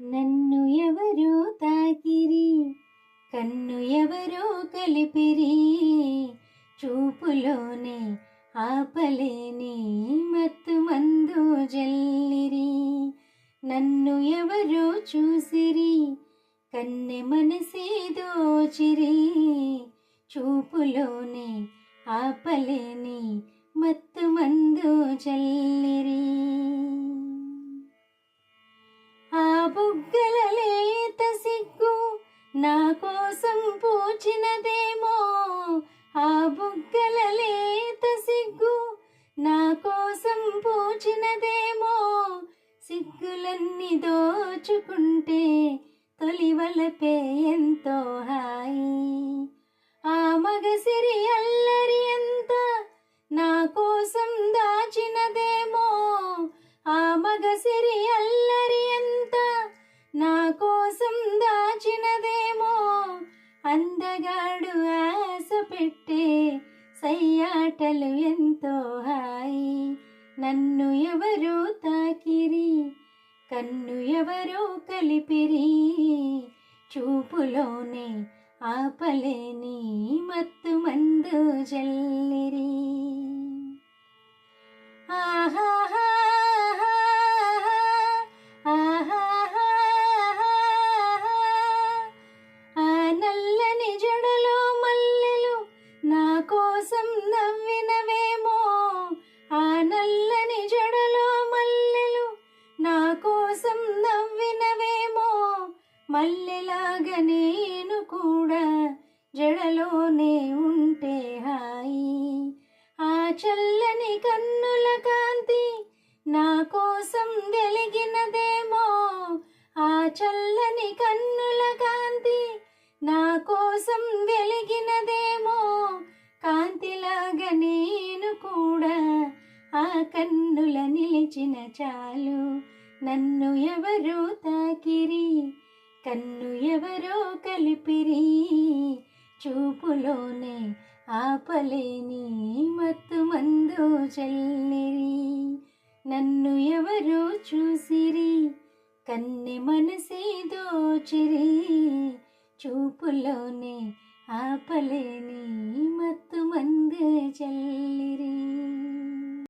నన్ను ఎవరో తాకిరి, కన్ను ఎవరో కలిపిరి, చూపులోనే ఆపలేని మత్తు మందు జల్లిరి. నన్ను ఎవరో చూసిరి, కన్నె మనసే దోచిరి, చూపులోనే ఆపలేని మత్తు మందు జల్లిరి. ఆ బుగ్గల లేత సిగ్గు నా కోసం పూచినదేమో, ఆ బుగ్గల లేత సిగ్గు నా కోసం పూచినదేమో, సిగ్గులన్నీ దోచుకుంటే తొలివలపే ఎంతో హాయి. ఆ మగసిరి అల్లరి ఎంత నా కోసం దాచినదేమో, ఆ మగసిరి అల్లరి ఎంత నా కోసం దాచినదేమో, అందగాడు ఆశ పెట్టే సయ్యాటలు ఎంతో హాయి. నన్ను ఎవరో తాకిరి, కన్ను ఎవరో కలిపిరి, చూపులోనే ఆపలేని మత్తు మందు జల్లిరి. ఆహాహా ఆ నల్లని జడలో మల్లెలు నా కోసం నవ్వినవేమో, ఆ నల్లని జడలో మల్లెలు నా కోసం నవ్వినవేమో, మల్లెలాగా నేను కూడా జడలోనే ఉంటే హాయి. ఆ చల్లని కన్నుల కాంతి నా కోసం వెలిగినదేమో, ఆ చల్లని కన్నుల కాంతి నా కోసం వెలిగినదేమో, కాంతిలాగా నేను కూడా ఆ కన్నుల నిలిచిన చాలు. నన్ను ఎవరో తాకిరి, కన్ను ఎవరో కలిపిరి, చూపులోనే ఆపలేని మత్తు మందు జల్లిరి. నన్ను ఎవరో చూసిరి, కన్నె మనసే దోచిరి, చూపులోనే ఆపలేని మత్తు మందు జల్లిరి.